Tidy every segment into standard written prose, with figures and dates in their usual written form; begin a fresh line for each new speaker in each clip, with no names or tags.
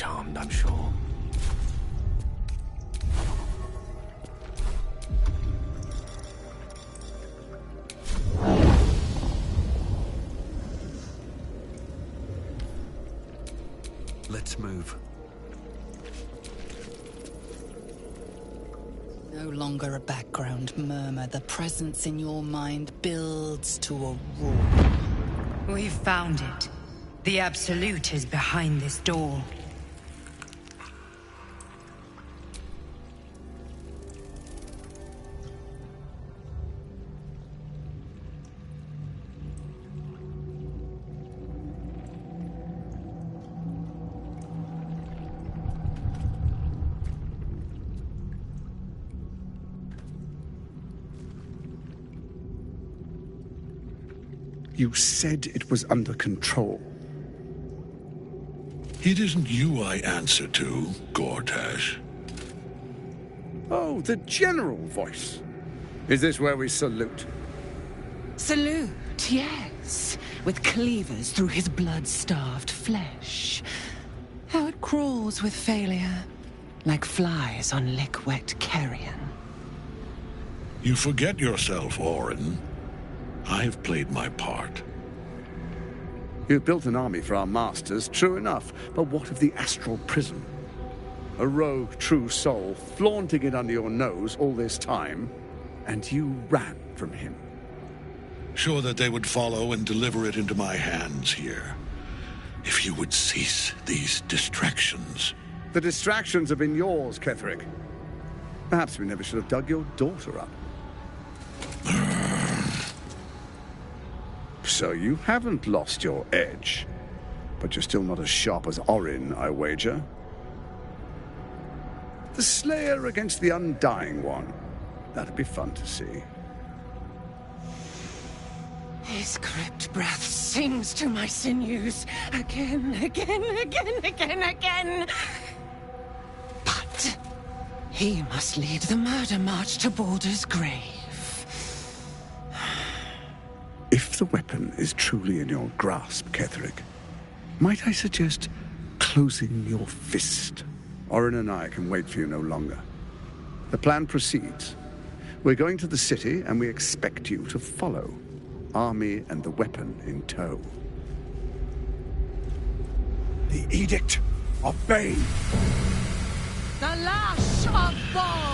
charmed, I'm sure. Let's move.
No longer a background murmur. The presence in your mind builds to a roar.
We've found it. The Absolute is behind this door.
You said it was under control.
It isn't you I answer to, Gortash.
Oh, the general voice. Is this where we salute?
Salute, yes. With cleavers through his blood-starved flesh. How it crawls with failure, like flies on lick-wet carrion.
You forget yourself, Orin. I've played my part.
You've built an army for our masters, true enough. But what of the astral prison? A rogue true soul, flaunting it under your nose all this time, and you ran from him.
Sure that they would follow and deliver it into my hands here. If you would cease these distractions.
The distractions have been yours, KETHERIC. Perhaps we never should have dug your daughter up. So you haven't lost your edge. But you're still not as sharp as Orin, I wager. The Slayer against the Undying One. That'd be fun to see.
His crypt breath sings to my sinews. Again. But he must lead the murder march to Baldur's grave.
If the weapon is truly in your grasp, KETHERIC, might I suggest closing your fist? Orin and I can wait for you no longer. The plan proceeds. We're going to the city, and we expect you to follow. Army and the weapon in tow.
The Edict of Bane.
The Lash of Bor!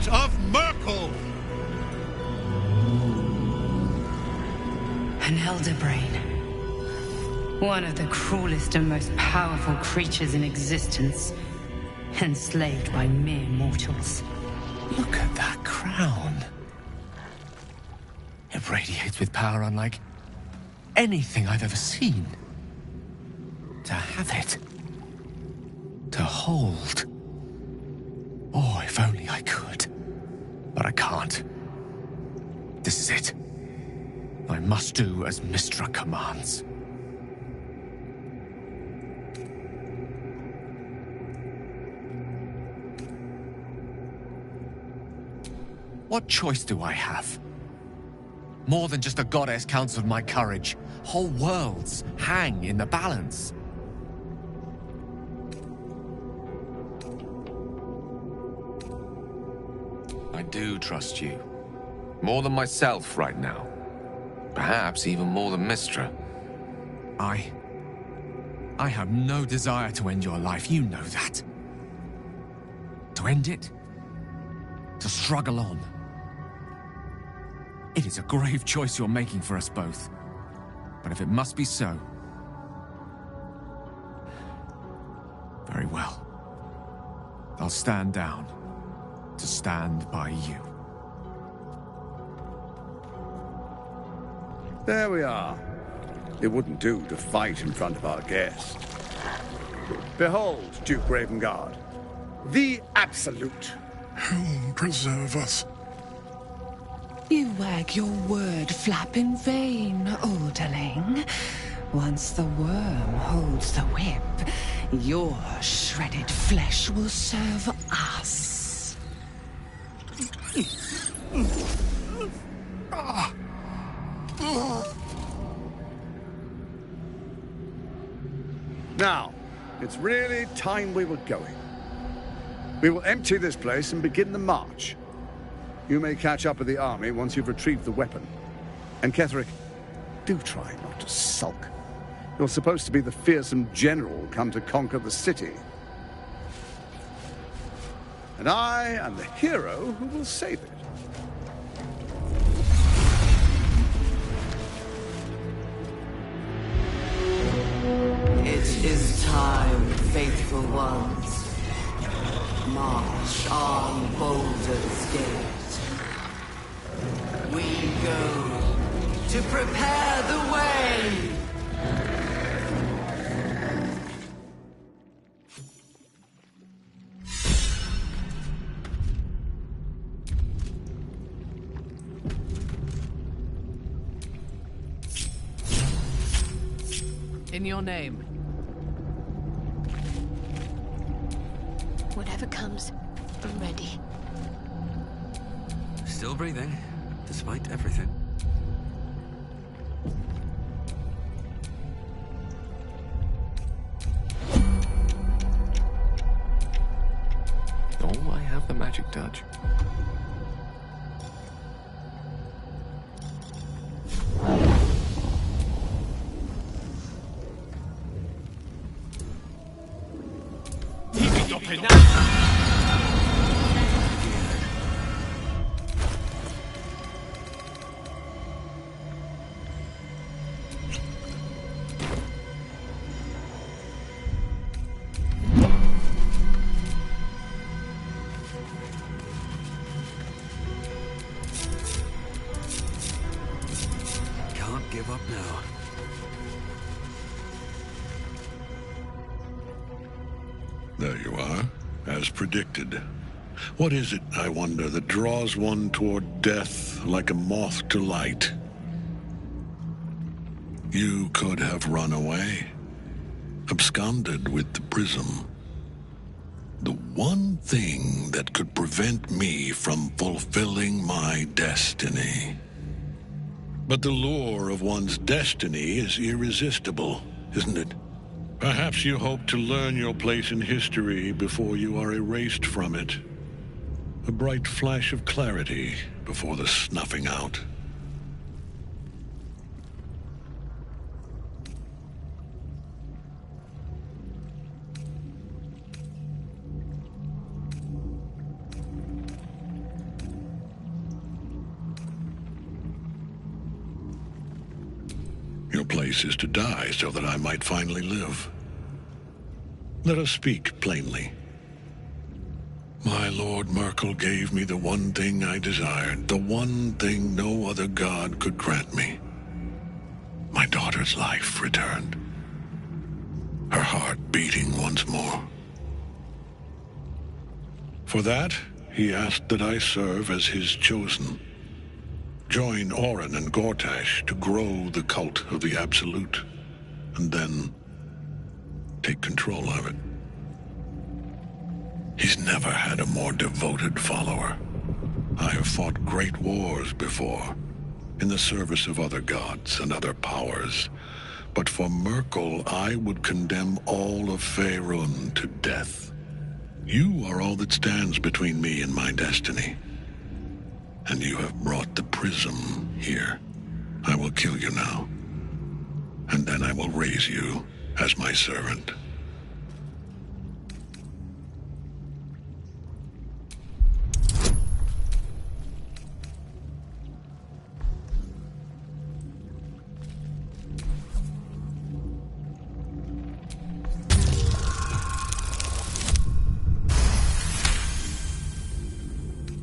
Of Merkel!
An elder brain. One of the cruelest and most powerful creatures in existence. Enslaved by mere mortals.
Look at that crown. It radiates with power unlike anything I've ever seen. To have it. To hold. Oh, if only I could. But I can't. This is it. I must do as Mystra commands. What choice do I have? More than just a goddess counseled my courage. Whole worlds hang in the balance. I do trust you. More than myself right now. Perhaps even more than Mystra. I have no desire to end your life, you know that. To end it? To struggle on. It is a grave choice you're making for us both. But if it must be so... very well. I'll stand down. To stand by you.
There we are. It wouldn't do to fight in front of our guest. Behold, Duke Ravengard, the Absolute.
Helm preserve us.
You wag your word flap in vain, Alderling. Once the worm holds the whip, your shredded flesh will serve us.
Now, it's really time we were going. We will empty this place and begin the march. You may catch up with the army once you've retrieved the weapon. And KETHERIC, do try not to sulk. You're supposed to be the fearsome general come to conquer the city. And I am the hero who will save it.
It is time, faithful ones. March on Baldur's Gate. We go to prepare the way.
In your name.
Whatever comes, I'm ready.
Still breathing, despite everything.
Oh, I have the magic touch.
Can't give up now.
There you are, as predicted. What is it, I wonder, that draws one toward death like a moth to light? You could have run away, absconded with the prism. The one thing that could prevent me from fulfilling my destiny. But the lure of one's destiny is irresistible, isn't it? Perhaps you hope to learn your place in history before you are erased from it. A bright flash of clarity before the snuffing out. Your place is to die so that I might finally live. Let us speak plainly. My Lord Merkel gave me the one thing I desired, the one thing no other god could grant me. My daughter's life returned. Her heart beating once more. For that, he asked that I serve as his chosen. Join Orin and Gortash to grow the cult of the Absolute, and then take control of it. He's never had a more devoted follower. I have fought great wars before, in the service of other gods and other powers, but for Merkel I would condemn all of Faerun to death. You are all that stands between me and my destiny. And you have brought the prism here. I will kill you now. And then I will raise you as my servant.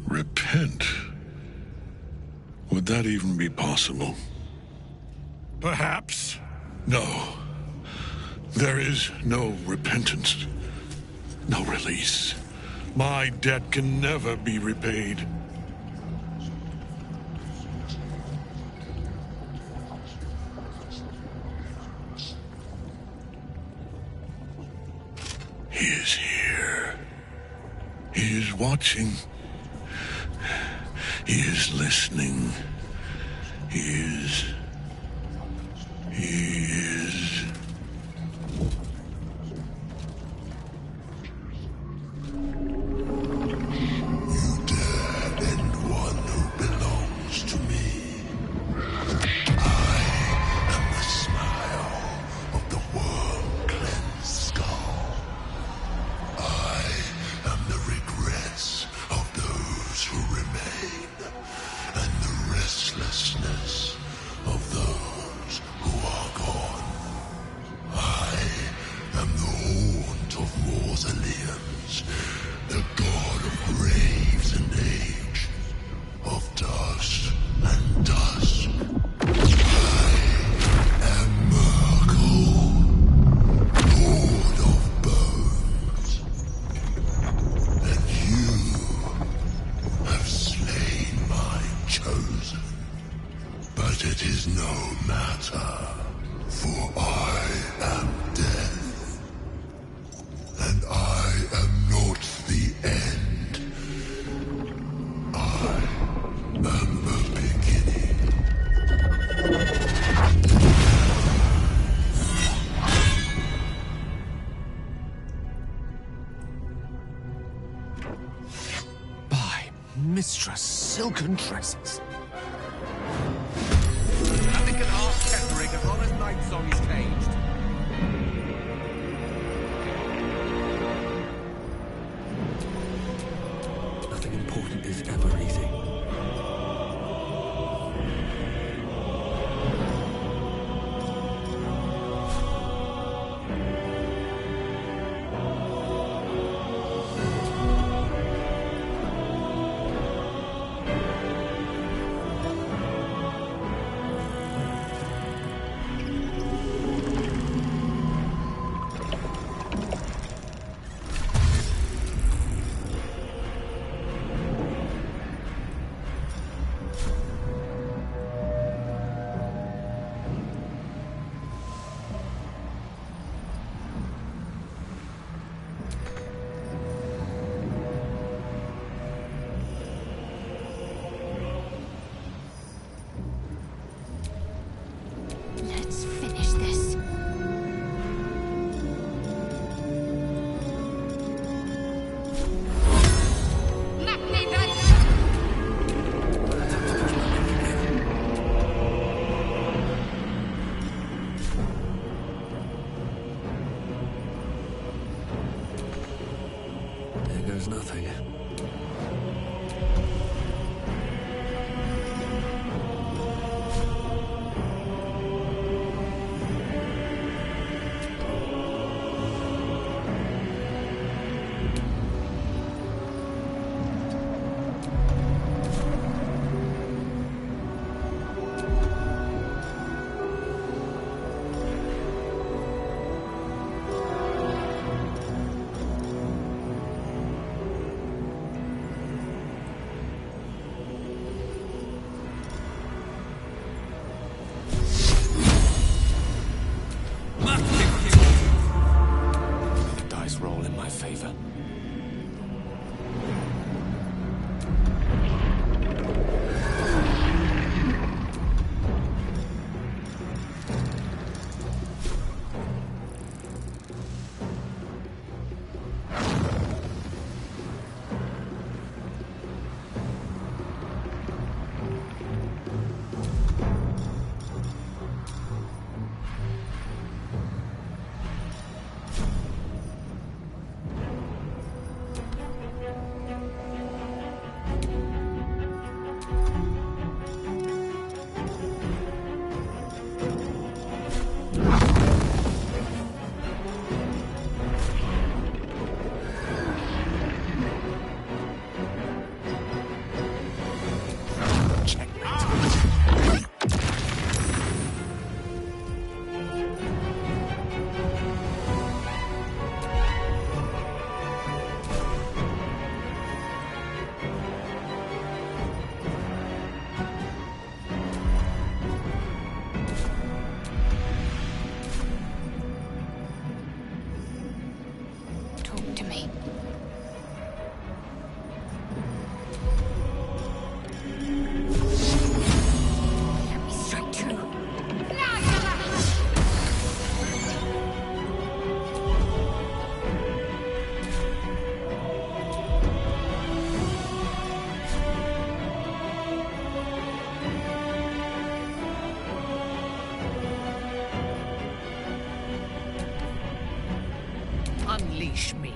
Repent? Would that even be possible?
Perhaps.
No. There is no repentance, no release. My debt can never be repaid. He is here. He is watching. He is listening. He is...
Mistress Silken Tresses.
Nothing can harm KETHERIC as long as Nightsong is caged.
Nothing important is ever easy.
Let's finish this.
There goes nothing.
unleash me.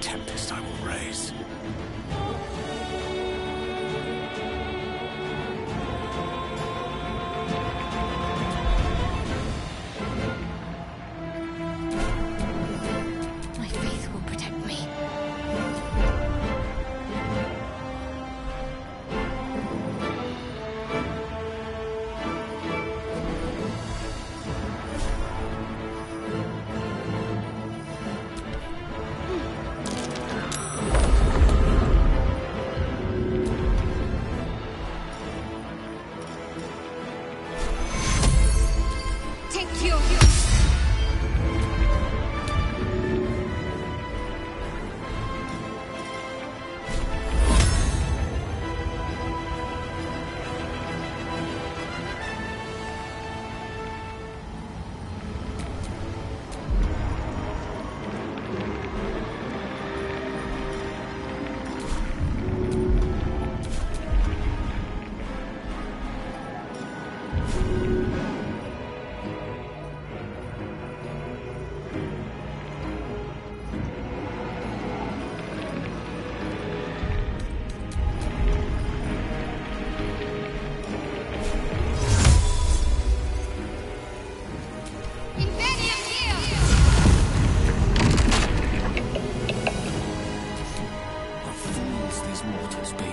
tempest I will raise.
My faith will protect me. Take you.
What fools these mortals be.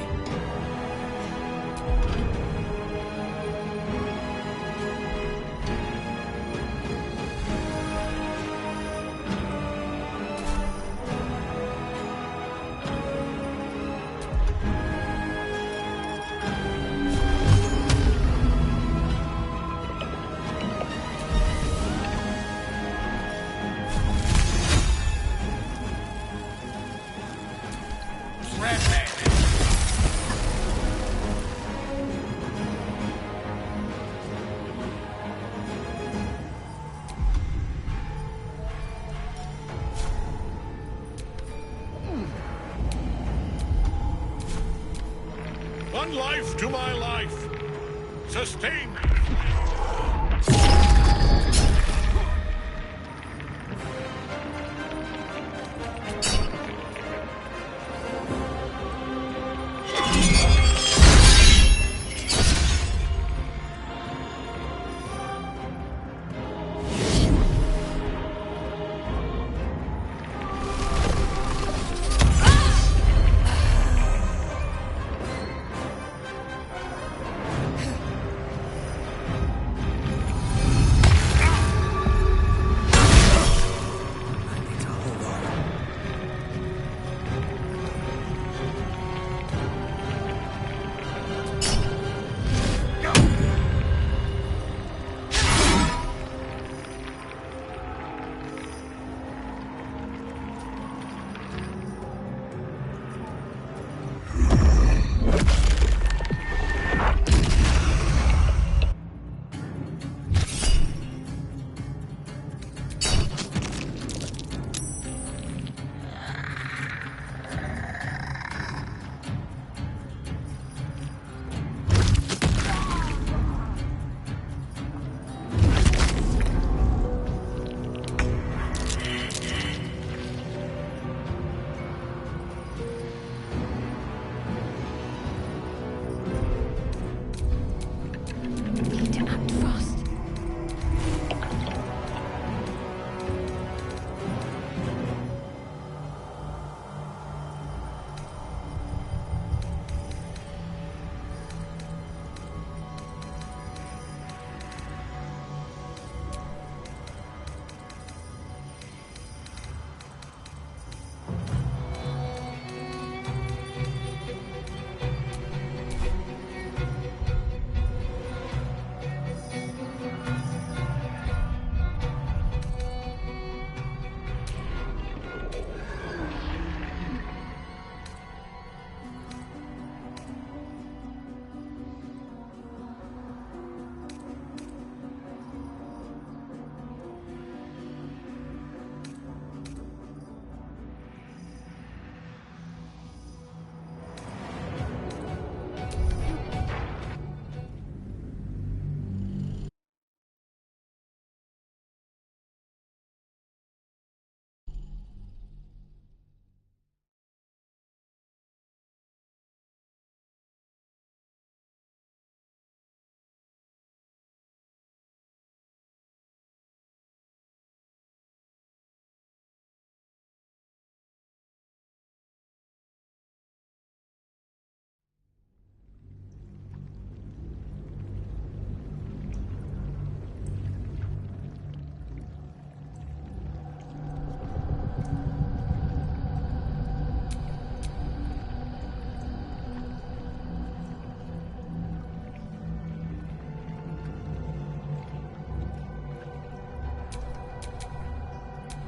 One life to my life. Sustain me.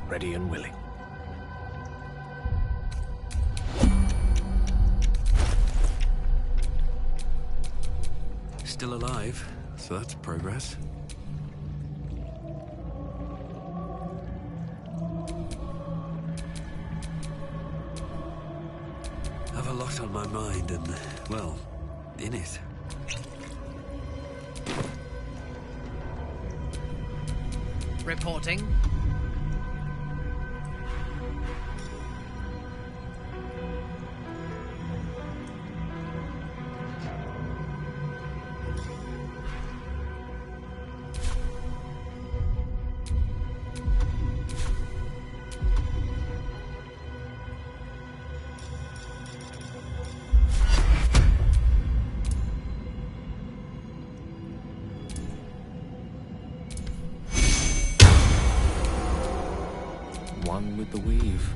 ready and willing.
Still alive, so that's progress. Have a lot on my mind and, well, in it.
Reporting.
One with the weave.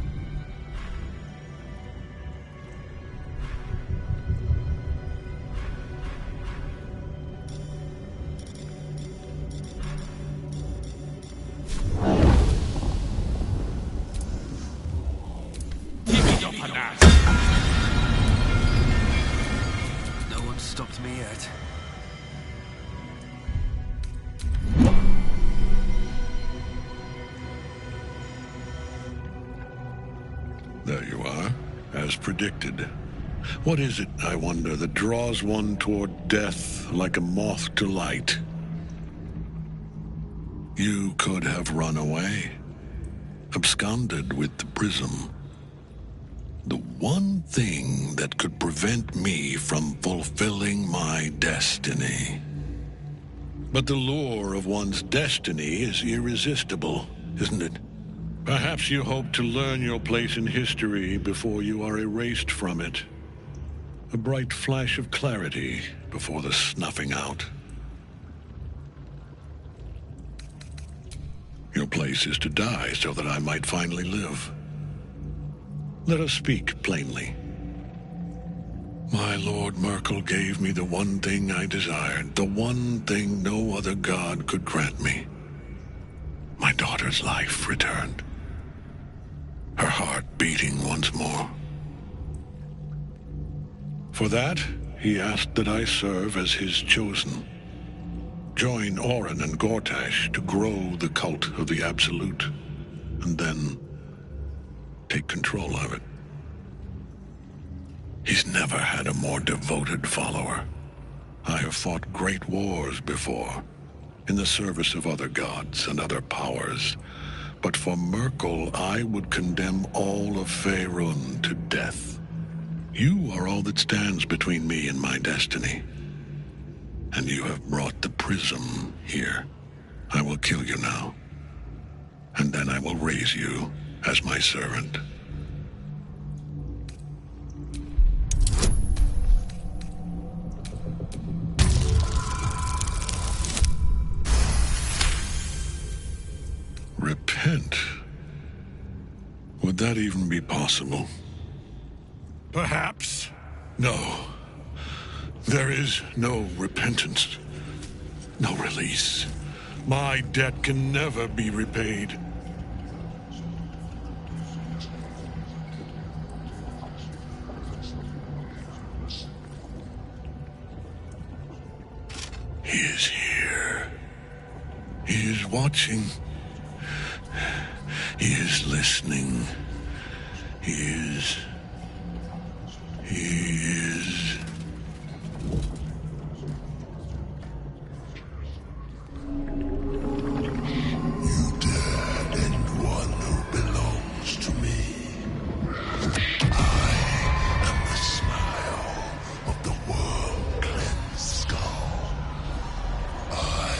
No one stopped me yet.
There you are, as predicted. What is it, I wonder, that draws one toward death like a moth to light? You could have run away, absconded with the prism. The one thing that could prevent me from fulfilling my destiny. But the lure of one's destiny is irresistible, isn't it? Perhaps you hope to learn your place in history before you are erased from it. A bright flash of clarity before the snuffing out. Your place is to die so that I might finally live. Let us speak plainly. My Lord Merkel gave me the one thing I desired, the one thing no other god could grant me. My daughter's life returned. Her heart beating once more. For that, he asked that I serve as his chosen. Join Orin and Gortash to grow the cult of the Absolute, and then take control of it. He's never had a more devoted follower. I have fought great wars before, in the service of other gods and other powers. But for Merkel, I would condemn all of Faerun to death. You are all that stands between me and my destiny. And you have brought the prism here. I will kill you now. And then I will raise you as my servant. Repent? Would that even be possible? Perhaps. No. There is no repentance. No release. My debt can never be repaid. He is here. He is watching. He is listening. He is... You dared end one who belongs to me. I am the smile of the world-cleansed skull. I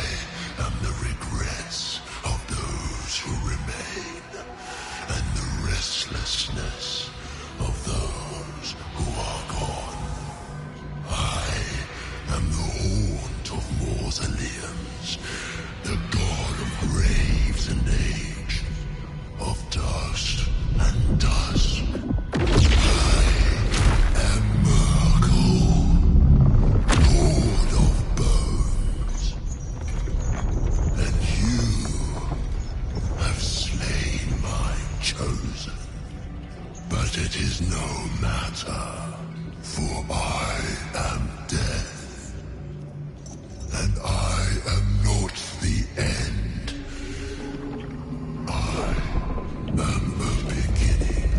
am the regrets of those who remain, and the restlessness of those who are gone. I am the haunt of mausoleums, the god of graves and age, of dust and dusk. I am Merkel, lord of bones, and you have slain my But it is no matter, for I am death. And I am not the end. I am the beginning.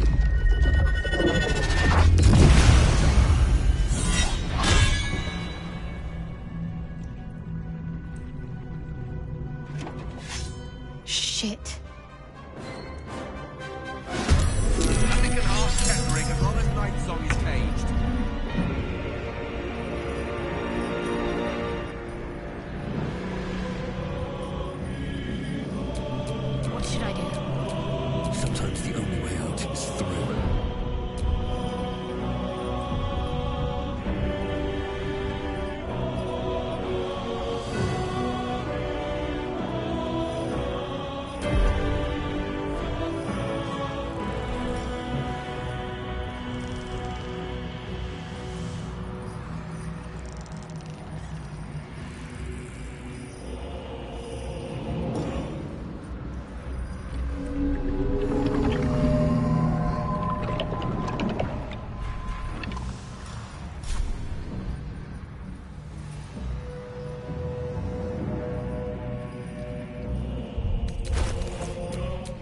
Shit.
Nothing can harm KETHERIC as long as Night Song is caged.
What should I do?
Sometimes the only way out is through.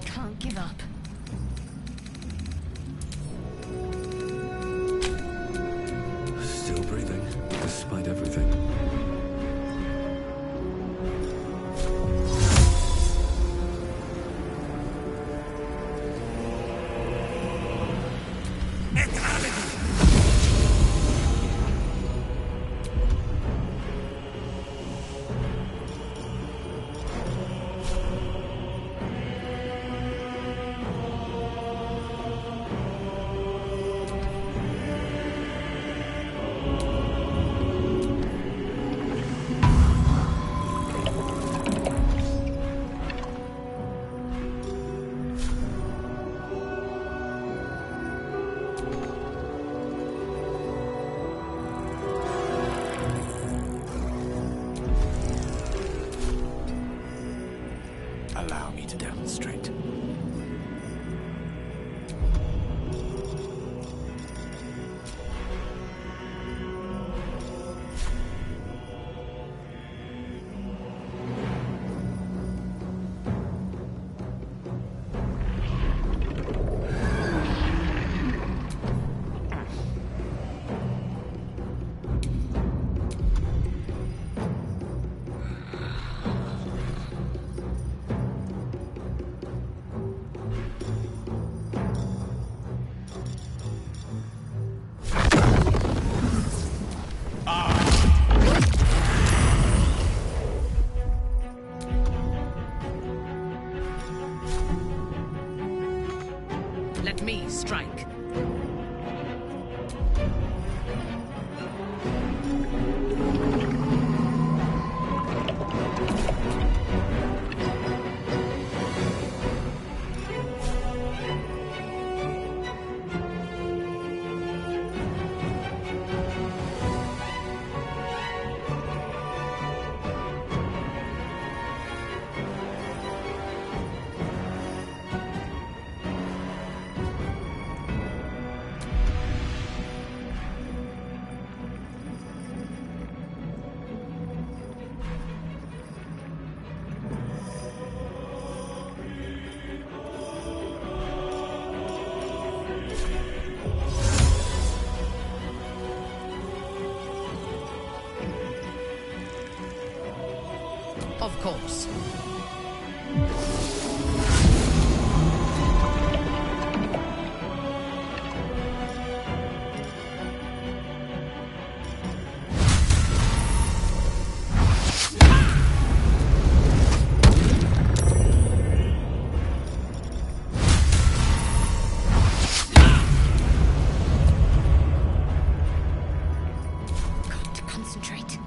Can't give up.
Still breathing, despite everything.
Allow me to demonstrate.
Let me strike. Of course.
Got to concentrate.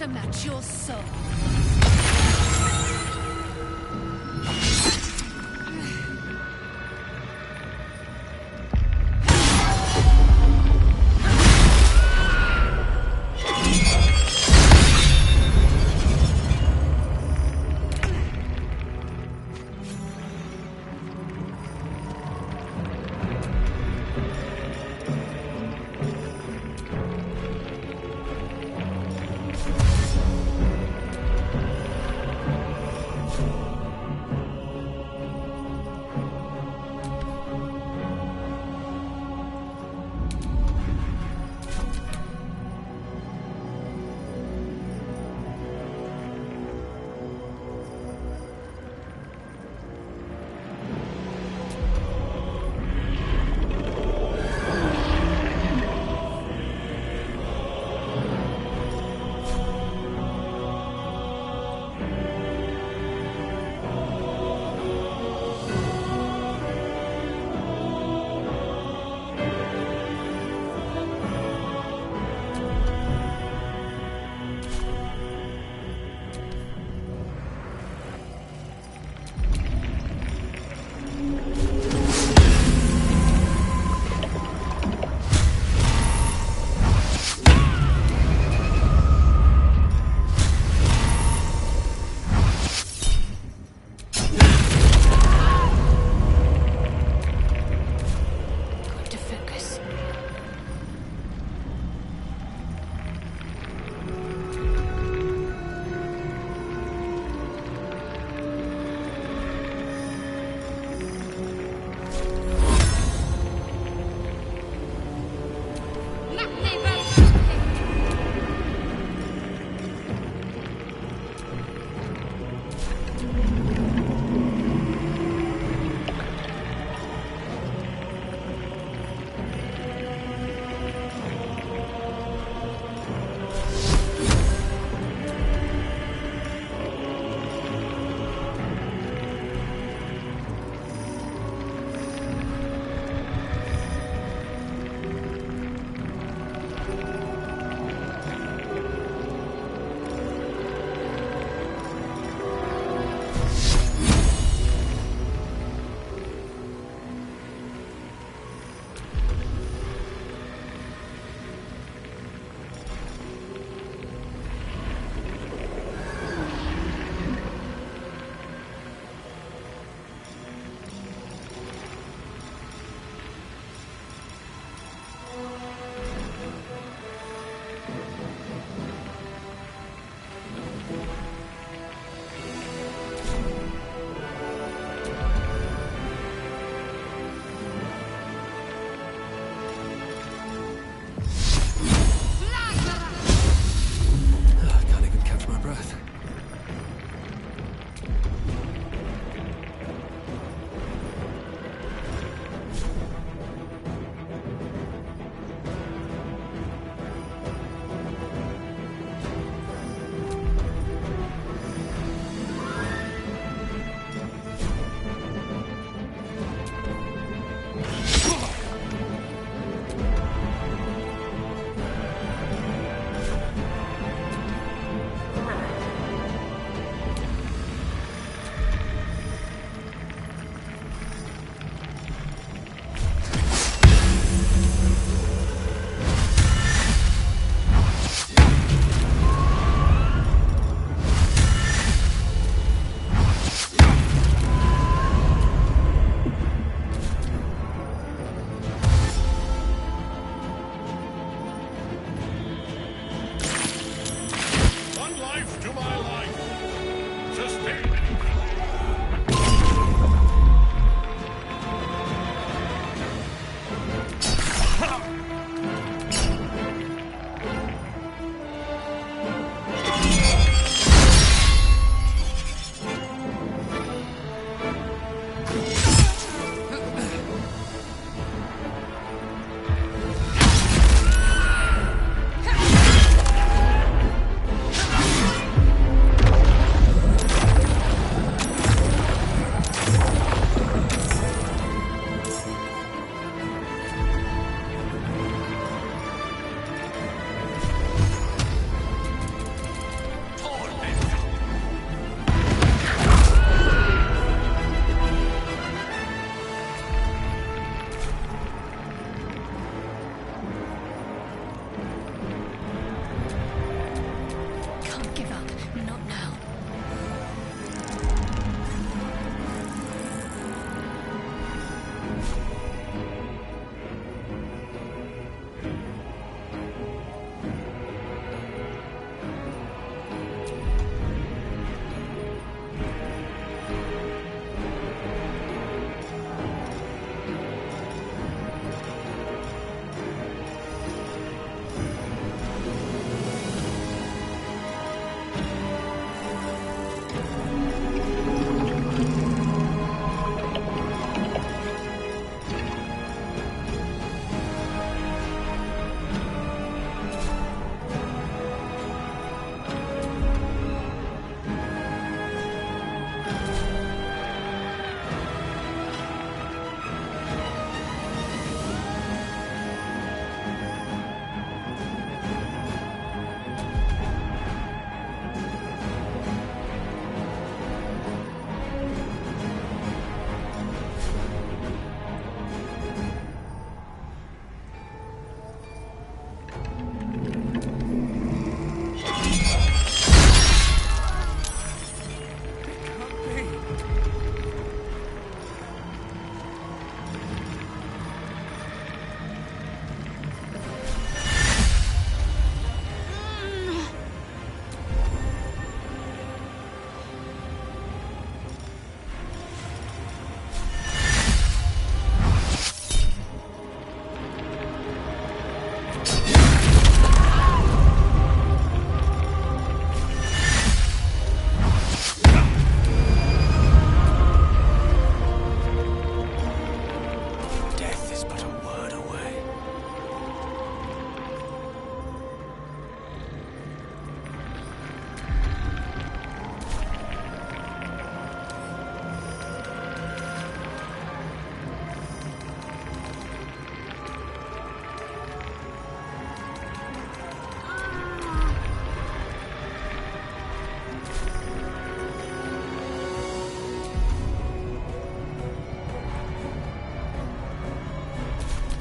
to match your soul.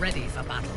ready for battle.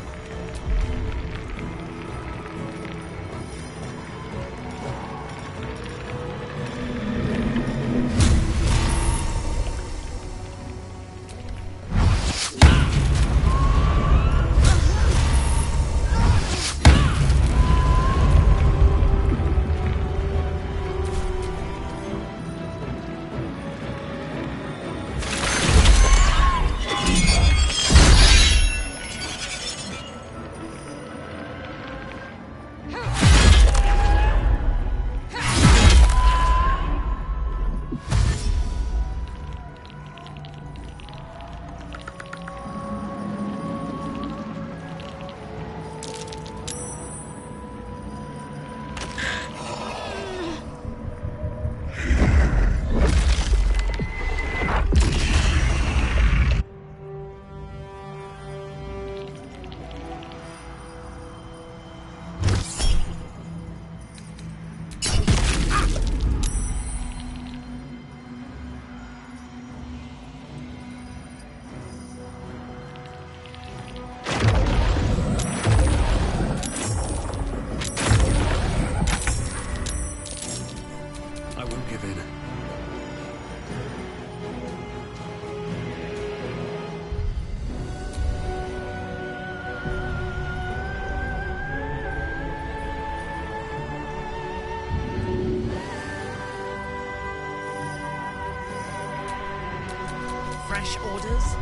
Fresh orders?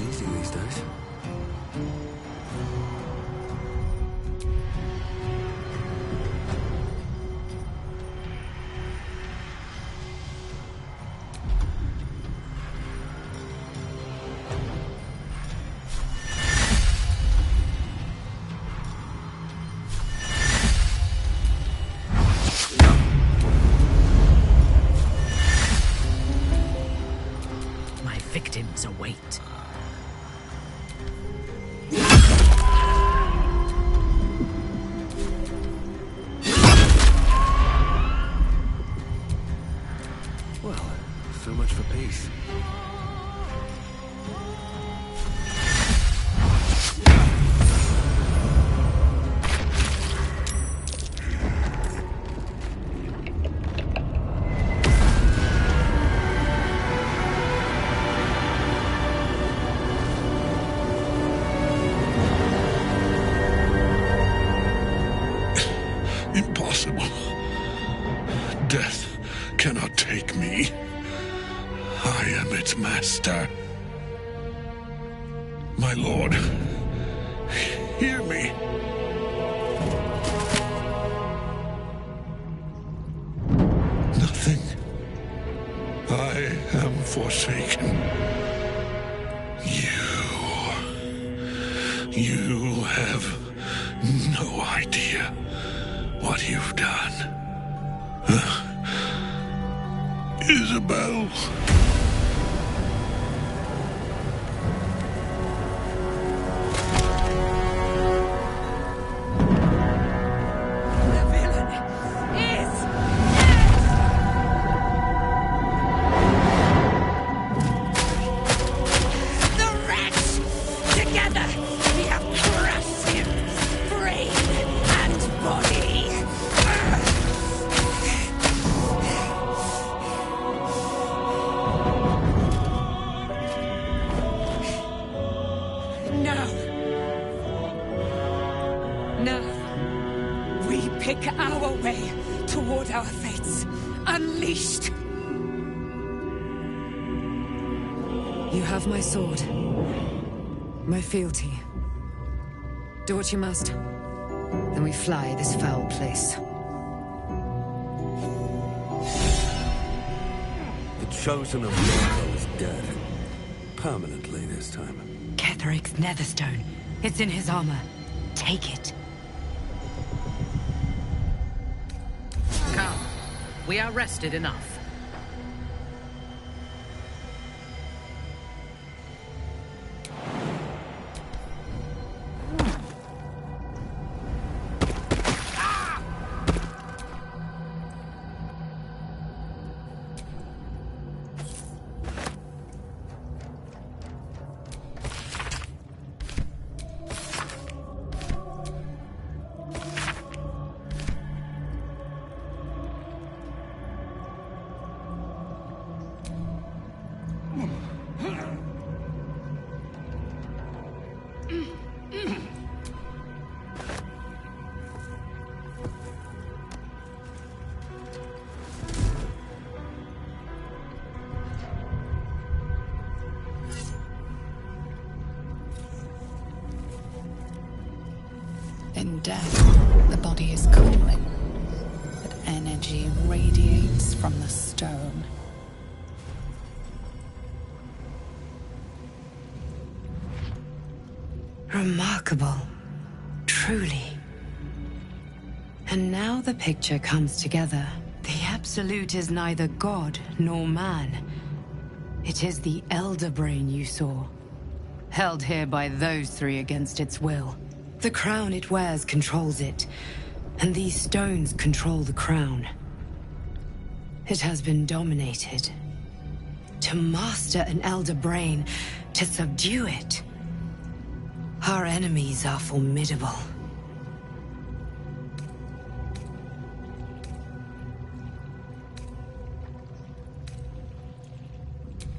Easy these days.
wait.
Well, so much for peace.
Impossible. Death cannot take me. I am its master. My lord, hear me. Nothing. I am forsaken. You have no idea what you've done. Isabel.
You have my sword. My fealty. Do what you must. Then we fly this foul place.
The chosen of Mordor is dead. Permanently this time.
Ketheric's netherstone. It's in his armor. Take it.
Come. We are rested enough.
In death, the body is cooling, but energy radiates from the stone.
Remarkable. Truly. And now the picture comes together. The Absolute is neither god nor man. It is the Elder Brain you saw, held here by those three against its will. The crown it wears controls it, and these stones control the crown. It has been dominated. To master an Elder Brain, to subdue it. Our enemies are formidable.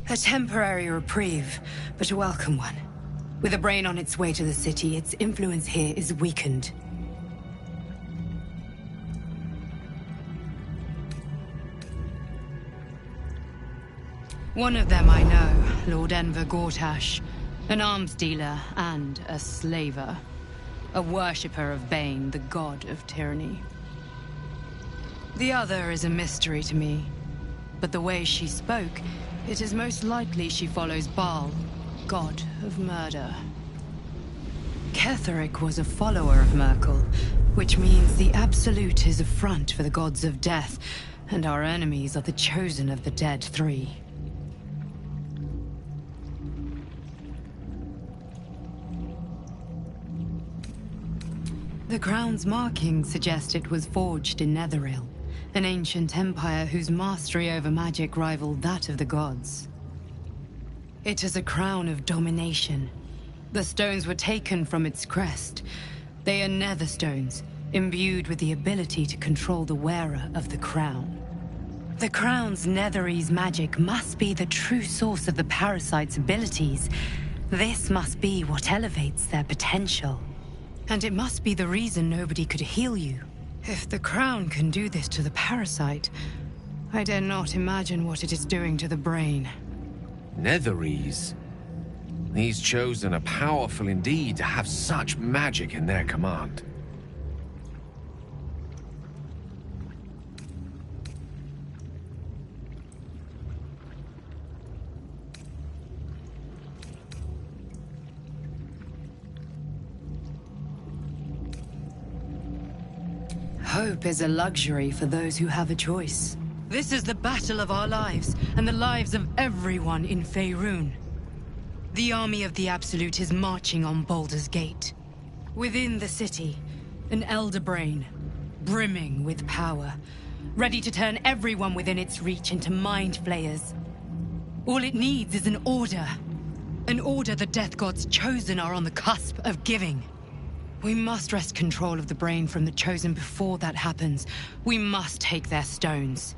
A temporary reprieve, but a welcome one. With a brain on its way to the city, its influence here is weakened. One of them I know, Lord Enver Gortash, an arms dealer and a slaver. A worshipper of Bane, the god of tyranny. The other is a mystery to me, but the way she spoke, it is most likely she follows Baal, god of murder. KETHERIC was a follower of Merkel, which means the Absolute is a front for the gods of death, and our enemies are the chosen of the dead three. The crown's markings suggest it was forged in Netheril, an ancient empire whose mastery over magic rivaled that of the gods. It is a crown of domination. The stones were taken from its crest. They are nether stones, imbued with the ability to control the wearer of the crown. The crown's Netherese magic must be the true source of the parasite's abilities. This must be what elevates their potential. And it must be the reason nobody could heal you. If the crown can do this to the parasite, I dare not imagine what it is doing to the brain.
Netherese? These chosen are powerful indeed to have such magic in their command.
Hope is a luxury for those who have a choice. This is the battle of our lives, and the lives of everyone in Faerun. The army of the Absolute is marching on Baldur's Gate. Within the city, an elder brain, brimming with power, ready to turn everyone within its reach into mind flayers. All it needs is an order. An order the Death Gods chosen are on the cusp of giving. We must wrest control of the brain from the Chosen before that happens. We must take their stones.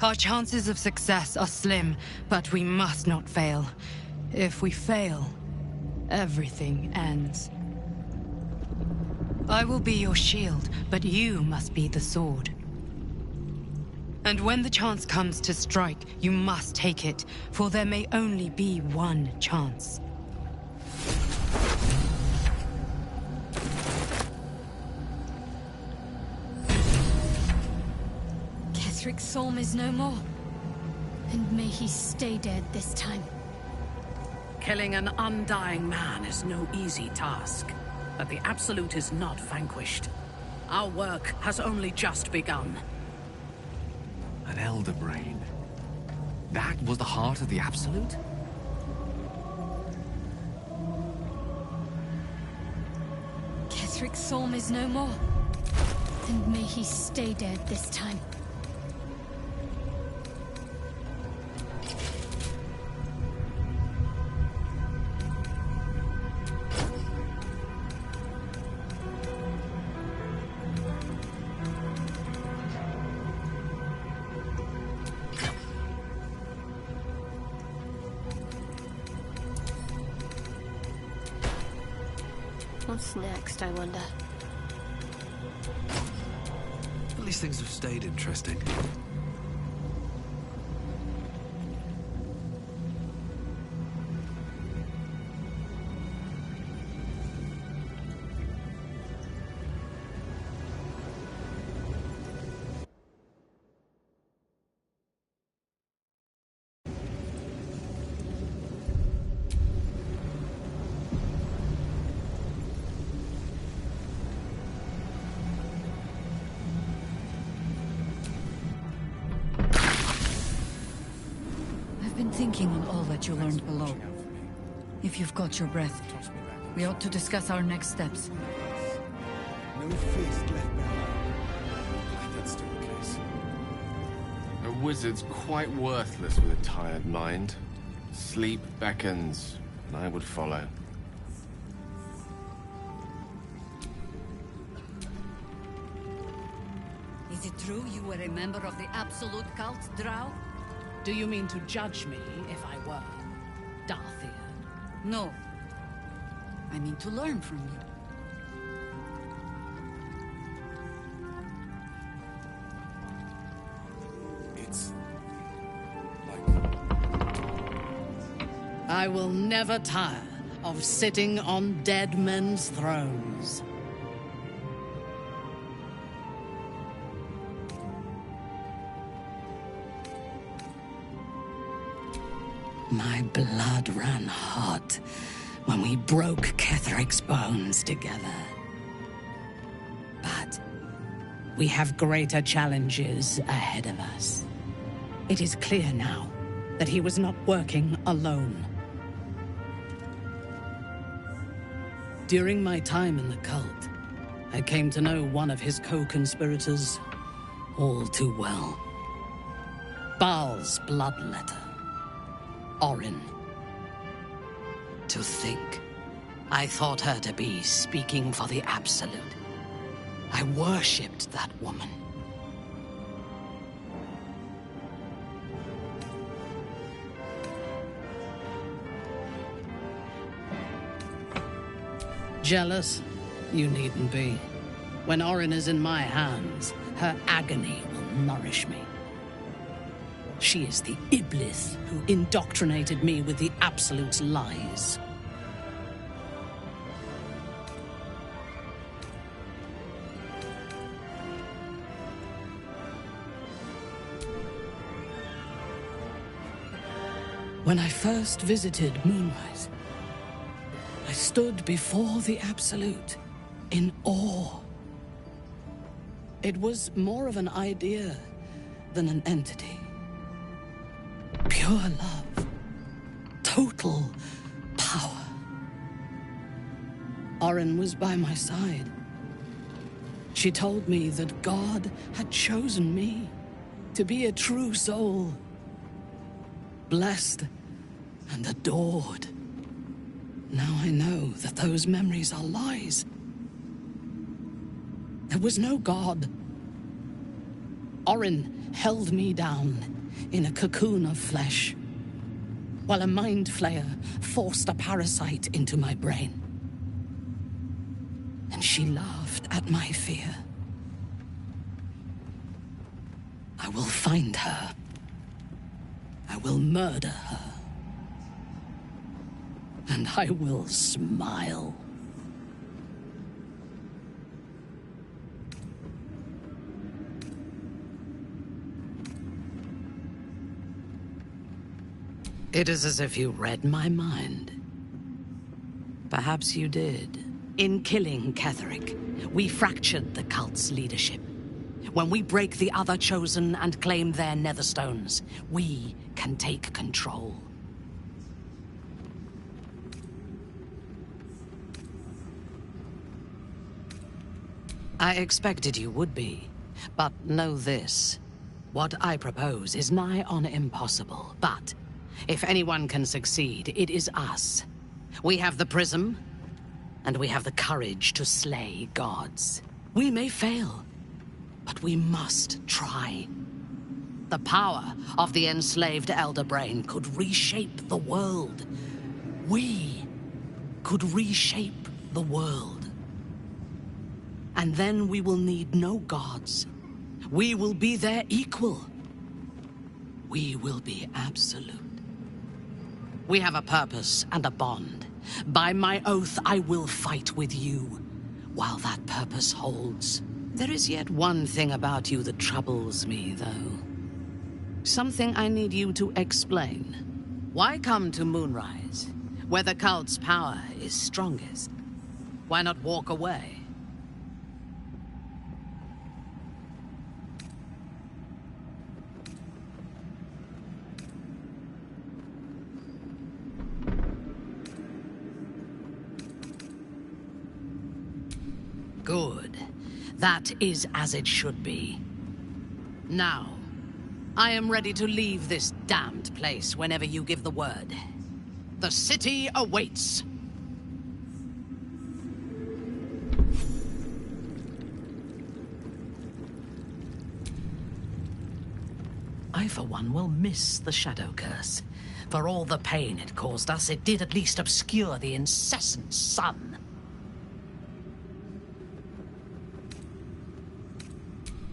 Our chances of success are slim, but we must not fail. If we fail, everything ends. I will be your shield, but you must be the sword. And when the chance comes to strike, you must take it, for there may only be one chance.
KETHERIC's psalm is no more. And may he stay dead this time.
Killing an undying man is no easy task, but the Absolute is not vanquished. Our work has only just begun.
An elder brain. That was the heart of the Absolute?
KETHERIC's psalm is no more. And may he stay dead this time.
What's next, I wonder?
At least things have stayed interesting.
Thinking on all that you learned below. If you've got your breath, we ought to discuss our next steps.
No feast left behind. That's still the case.
A wizard's quite worthless with a tired mind. Sleep beckons, and I would follow.
Is it true you were a member of the Absolute cult, Drow?
Do you mean to judge me if I were Darthian?
No. I mean to learn from you.
It's
I will never tire of sitting on dead men's thrones. My blood ran hot when we broke KETHERIC's bones together. But we have greater challenges ahead of us. It is clear now that he was not working alone. During my time in the cult, I came to know one of his co-conspirators all too well. Baal's bloodletter. Orin. To think, I thought her to be speaking for the Absolute. I worshipped that woman. Jealous? You needn't be. When Orin is in my hands, her agony will nourish me. She is the Iblis who indoctrinated me with the Absolute's lies. When I first visited Moonrise, I stood before the Absolute in awe. It was more of an idea than an entity. Pure love. Total power. Orin was by my side. She told me that God had chosen me to be a true soul. Blessed and adored. Now I know that those memories are lies. There was no God. Orin held me down in a cocoon of flesh, while a mind flayer forced a parasite into my brain. And she laughed at my fear. I will find her. I will murder her. And I will smile. It is as if you read my mind. Perhaps you did. In killing KETHERIC, we fractured the cult's leadership. When we break the other Chosen and claim their Netherstones, we can take control. I expected you would be, but know this. What I propose is nigh on impossible, but if anyone can succeed, it is us. We have the prism, and we have the courage to slay gods. We may fail, but we must try. The power of the enslaved Elder Brain could reshape the world. We could reshape the world. And then we will need no gods. We will be their equal. We will be absolute. We have a purpose and a bond. By my oath, I will fight with you, while that purpose holds. There is yet one thing about you that troubles me, though. Something I need you to explain. Why come to Moonrise, where the cult's power is strongest? Why not walk away? Good. That is as it should be. Now, I am ready to leave this damned place whenever you give the word. The city awaits. I, for one, will miss the Shadow Curse. For all the pain it caused us, it did at least obscure the incessant sun.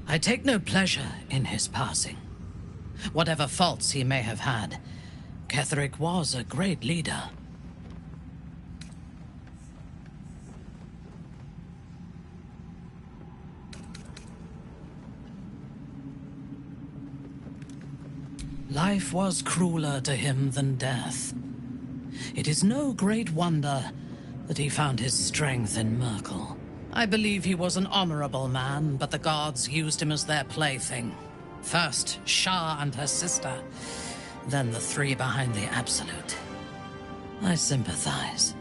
I take no pleasure in his passing. Whatever faults he may have had, KETHERIC was a great leader. Life was crueler to him than death. It is no great wonder that he found his strength in Merkel. I believe he was an honorable man, but the gods used him as their plaything. First, Shah and her sister, then the three behind the Absolute. I sympathize.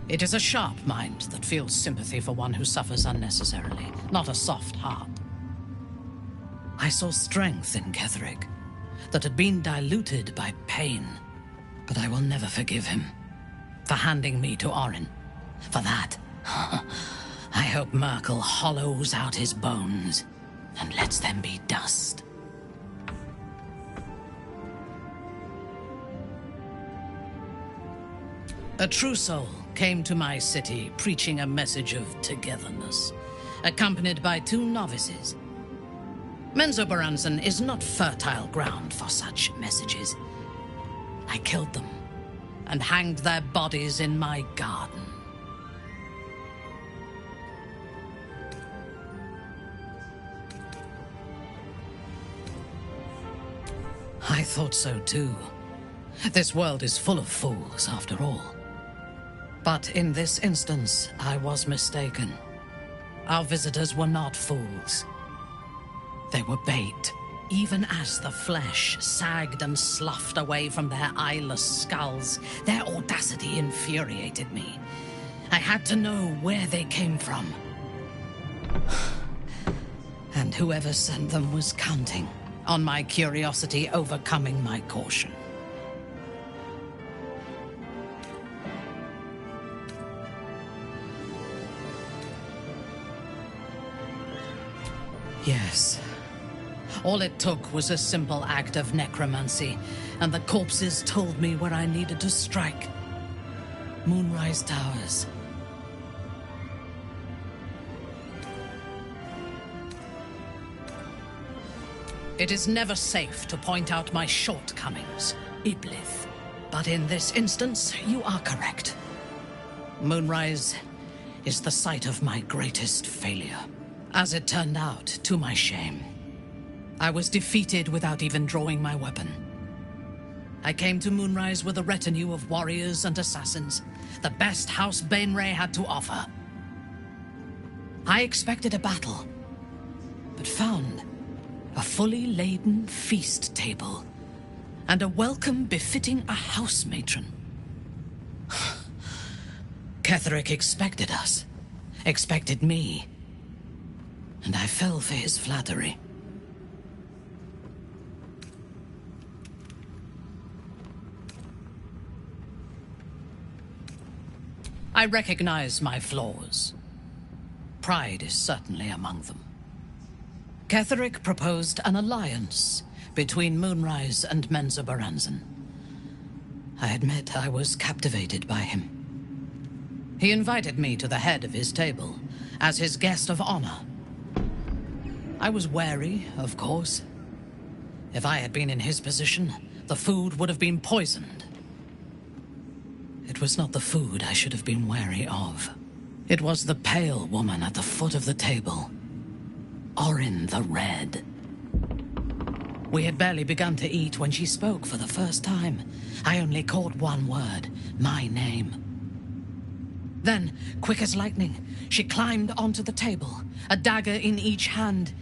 It is a sharp mind that feels sympathy for one who suffers unnecessarily, not a soft heart. I saw strength in KETHERIC that had been diluted by pain, but I will never forgive him for handing me to Orin. For that, I hope Merkel hollows out his bones and lets them be dust. A true soul came to my city preaching a message of togetherness, accompanied by 2 novices. Menzoberranzan is not fertile ground for such messages. I killed them and hanged their bodies in my garden. I thought so too. This world is full of fools, after all. But in this instance, I was mistaken. Our visitors were not fools. They were bait, even as the flesh sagged and sloughed away from their eyeless skulls. Their audacity infuriated me. I had to know where they came from. And whoever sent them was counting on my curiosity overcoming my caution. Yes. All it took was a simple act of necromancy, and the corpses told me where I needed to strike. Moonrise Towers. It is never safe to point out my shortcomings, Iblith. But in this instance, you are correct. Moonrise is the site of my greatest failure. As it turned out, to my shame, I was defeated without even drawing my weapon. I came to Moonrise with a retinue of warriors and assassins, the best House Bainray had to offer. I expected a battle, but found a fully laden feast table and a welcome befitting a house matron. KETHERIC expected us, expected me, and I fell for his flattery. I recognize my flaws. Pride is certainly among them. KETHERIC proposed an alliance between Moonrise and Menzoberranzan. I admit I was captivated by him. He invited me to the head of his table as his guest of honor. I was wary, of course. If I had been in his position, the food would have been poisoned. It was not the food I should have been wary of. It was the pale woman at the foot of the table. Orin the Red. We had barely begun to eat when she spoke for the first time. I only caught one word, my name. Then, quick as lightning, she climbed onto the table, a dagger in each hand,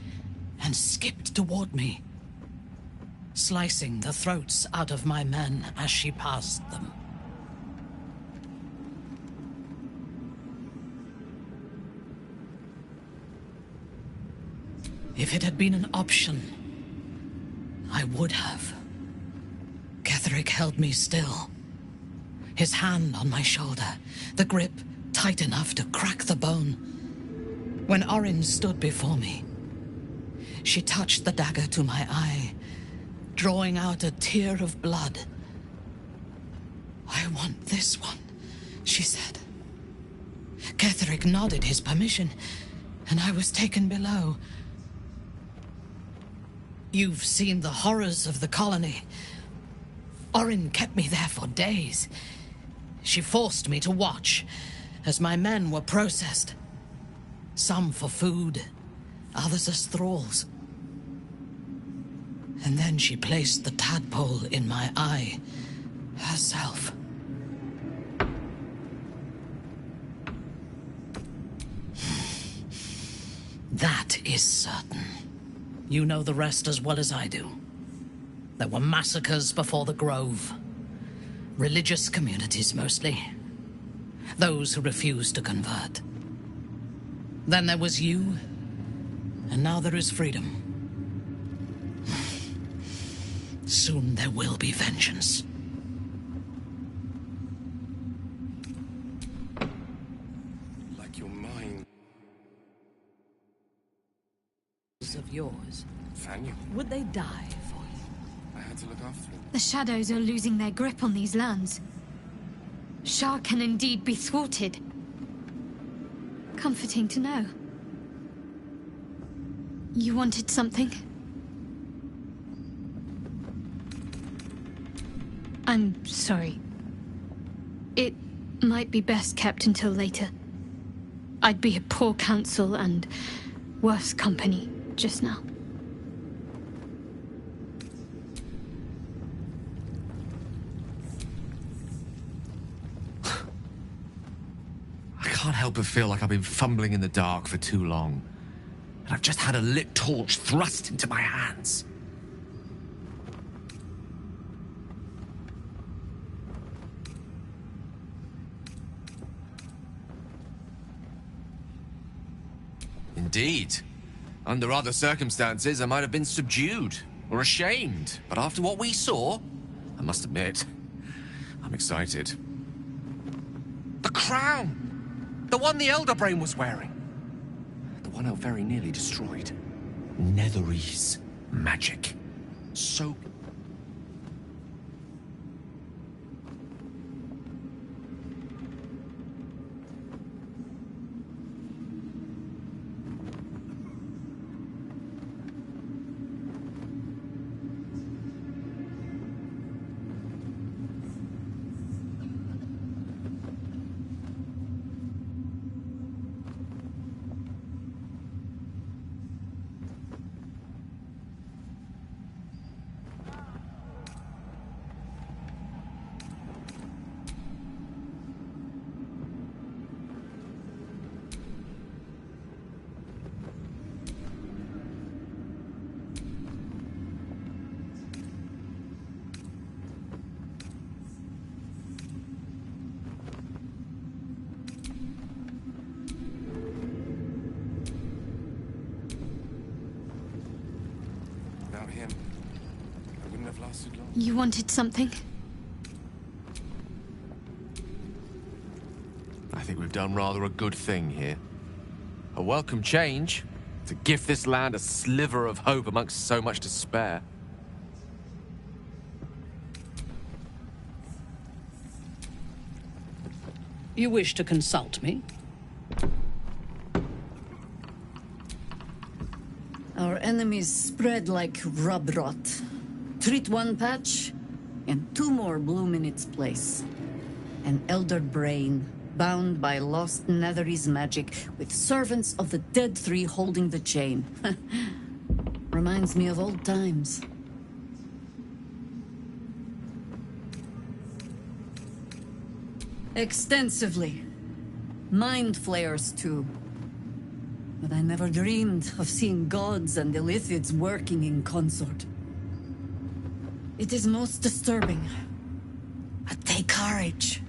and skipped toward me, slicing the throats out of my men as she passed them. If it had been an option, I would have. KETHERIC held me still, his hand on my shoulder, the grip tight enough to crack the bone. When Orin stood before me, she touched the dagger to my eye, drawing out a tear of blood. "I want this one," she said. KETHERIC nodded his permission, and I was taken below. You've seen the horrors of the colony. Orin kept me there for days. She forced me to watch as my men were processed. Some for food, others as thralls. And then she placed the tadpole in my eye herself. That is certain. You know the rest as well as I do. There were massacres before the Grove. Religious communities, mostly. those who refused to convert. Then there was you, and now there is freedom. Soon there will be vengeance.
Like your mind.
Of yours.
Fanu.
Would they die for you?
I had to look after them.
The shadows are losing their grip on these lands. Shah can indeed be thwarted. Comforting to know. You wanted something? I'm sorry. It might be best kept until later. I'd be a poor counsel and worse company just now.
I can't help but feel like I've been fumbling in the dark for too long. And I've just had a lit torch thrust into my hands. Indeed. Under other circumstances, I might have been subdued or ashamed. But after what we saw, I must admit, I'm excited. The crown! The one the Elder Brain was wearing. The one I very nearly destroyed. Netherese magic. So...
Without him, I wouldn't have lasted long.
You wanted something?
I think we've done rather a good thing here. A welcome change to give this land a sliver of hope amongst so much despair.
You wish to consult me?
Our enemies spread like rub rot. Treat one patch, and two more bloom in its place. An elder brain, bound by lost Netherese magic, with servants of the dead three holding the chain. Reminds me of old times. Extensively. Mind flayers, too. But I never dreamed of seeing gods and Illithids working in consort. It is most disturbing. But take courage.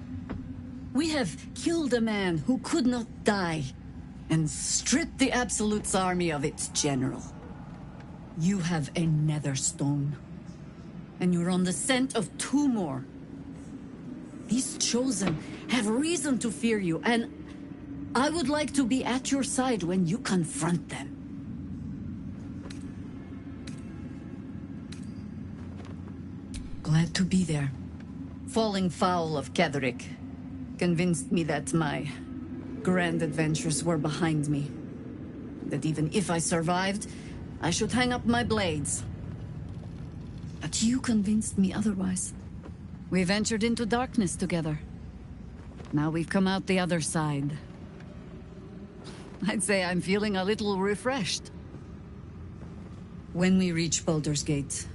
We have killed a man who could not die, and stripped the Absolute's army of its general. You have a nether stone, and you're on the scent of two more. These Chosen have reason to fear you, and I would like to be at your side when you confront them. Glad to be there. Falling foul of KETHERIC convinced me that my grand adventures were behind me. That even if I survived, I should hang up my blades. But you convinced me otherwise. We ventured into darkness together. Now we've come out the other side. I'd say I'm feeling a little refreshed. When we reach Baldur's Gate,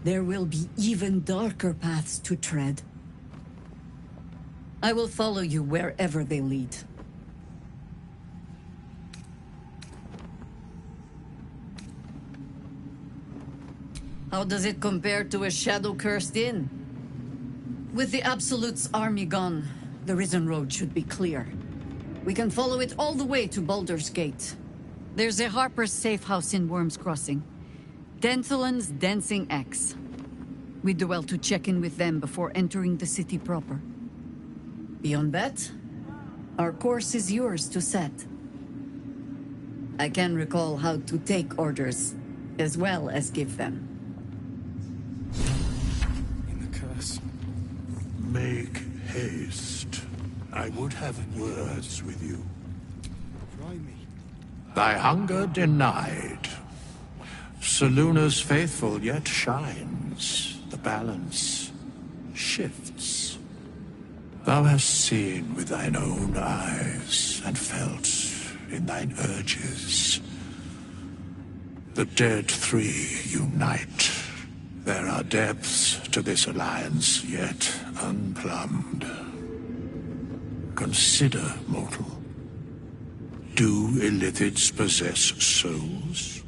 there will be even darker paths to tread. I will follow you wherever they lead. How does it compare to a shadow-cursed inn? With the Absolute's army gone, the Risen Road should be clear. We can follow it all the way to Baldur's Gate. There's a Harper's safe house in Worm's Crossing. Denthelin's Dancing Axe. We do well to check in with them before entering the city proper. Beyond that, our course is yours to set. I can recall how to take orders, as well as give them.
In the curse.
Make haste. I would have words with you.
Try me.
Thy hunger denied. Seluna's faithful yet shines. The balance shifts. Thou hast seen with thine own eyes and felt in thine urges. The dead three unite. There are depths to this alliance yet unplumbed. Consider, mortal. Do illithids possess souls?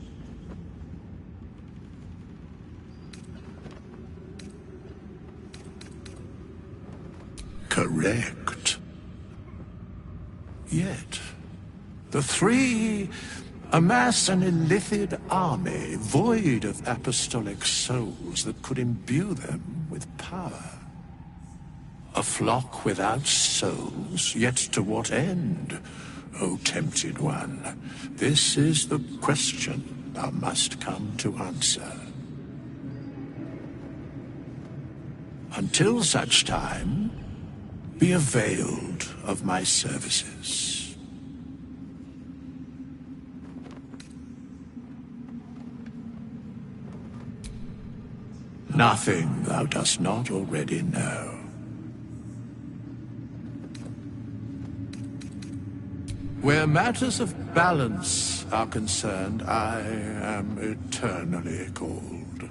Correct. Yet, the three amass an illithid army void of apostolic souls that could imbue them with power. A flock without souls, yet to what end, O tempted one? This is the question thou must come to answer. Until such time, be availed of my services. Nothing thou dost not already know. Where matters of balance are concerned, I am eternally cold.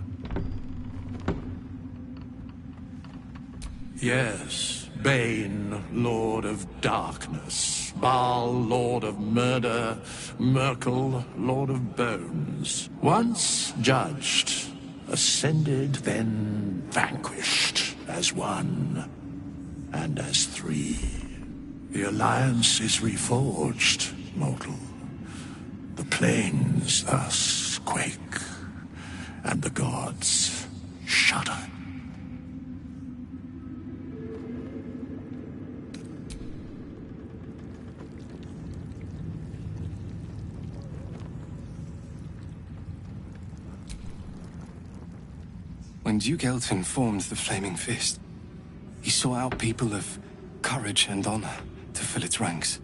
Yes, Bane, Lord of Darkness, Baal, Lord of Murder, Merkel, Lord of Bones. Once judged, ascended, then vanquished, as one, and as three. The alliance is reforged, mortal. The plains thus quake, and the gods shudder.
When Duke Elton formed the Flaming Fist, he sought out people of courage and honor to fill its ranks.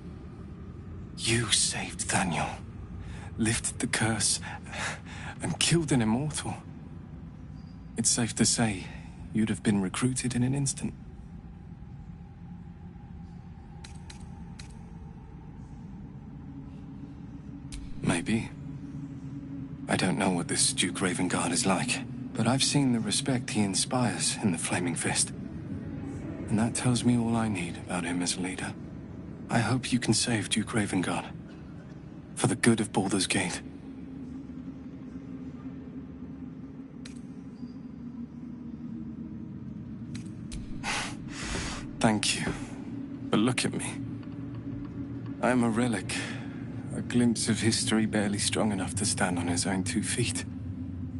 You saved Thaniel, lifted the curse, and killed an immortal. It's safe to say you'd have been recruited in an instant. Maybe. I don't know what this Duke Ravengard is like, but I've seen the respect he inspires in the Flaming Fist. And that tells me all I need about him as a leader. I hope you can save Duke Ravengard. For the good of Baldur's Gate. Thank you. But look at me. I'm a relic. A glimpse of history barely strong enough to stand on his own 2 feet.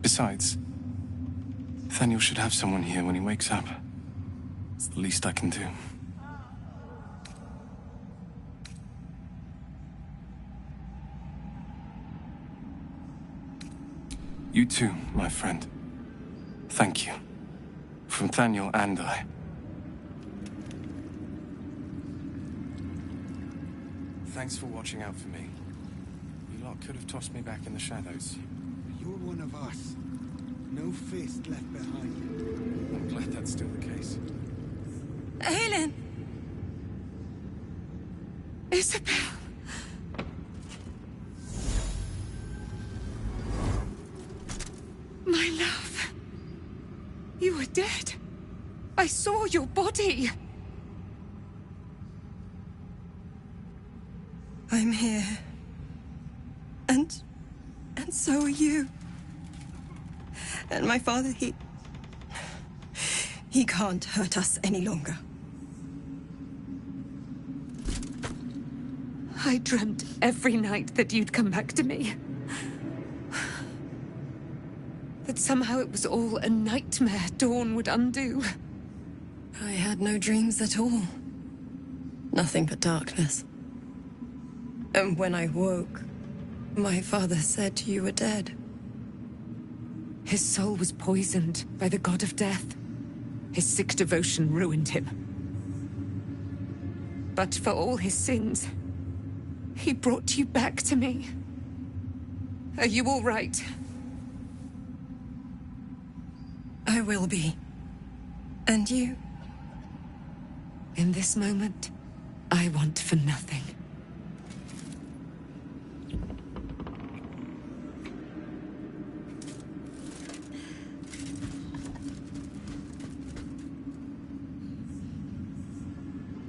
Besides, Thaniel should have someone here when he wakes up. It's the least I can do. You too, my friend. Thank you. From Thaniel and I. Thanks for watching out for me. You lot could have tossed me back in the shadows.
You're one of us. No fist left behind.
I'm glad that's still the case.
Helen! Isabel! My love. You were dead. I saw your body.
I'm here. And so are you. And my father, he can't hurt us any longer.
I dreamt every night that you'd come back to me. That somehow it was all a nightmare Dawn would undo.
I had no dreams at all. Nothing but darkness. And when I woke, my father said you were dead.
His soul was poisoned by the god of death. His sick devotion ruined him. But for all his sins, he brought you back to me. Are you all right?
I will be. And you?
In this moment, I want for nothing.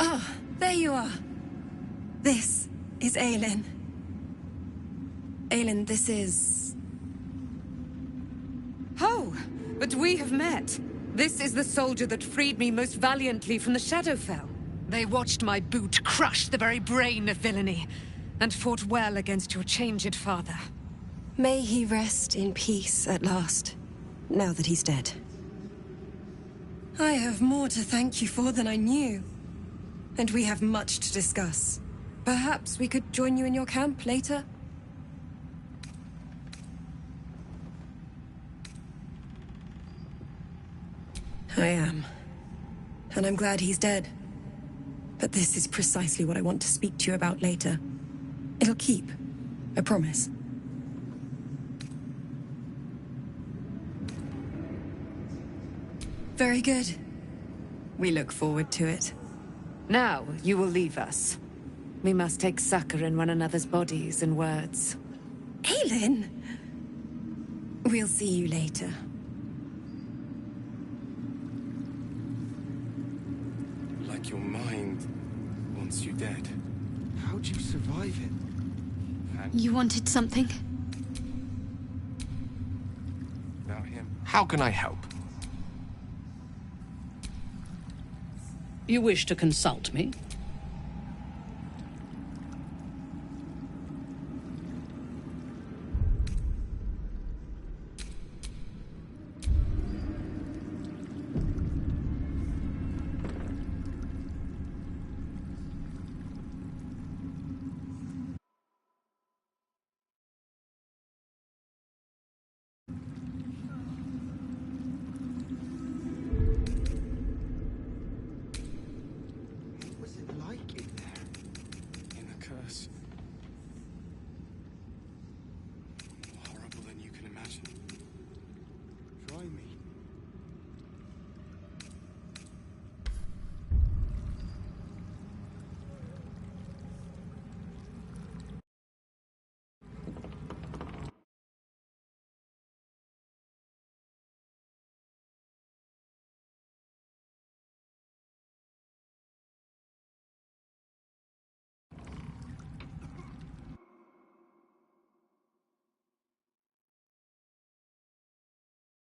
Ah, there you are. This is Aelin. Aelin, this is...
Oh, but we have met. This is the soldier that freed me most valiantly from the Shadowfell. They watched my boot crush the very brain of villainy, and fought well against your changed father.
May he rest in peace at last, now that he's dead. I have more to thank you for than I knew. And we have much to discuss. Perhaps we could join you in your camp later? I am. And I'm glad he's dead. But this is precisely what I want to speak to you about later. It'll keep. I promise. Very good. We look forward to it.
Now, you will leave us. We must take succor in one another's bodies and words.
Aelin! We'll see you later.
Like your mind wants you dead.
How'd you survive it?
You wanted something?
About him. How can I help?
You wish to consult me?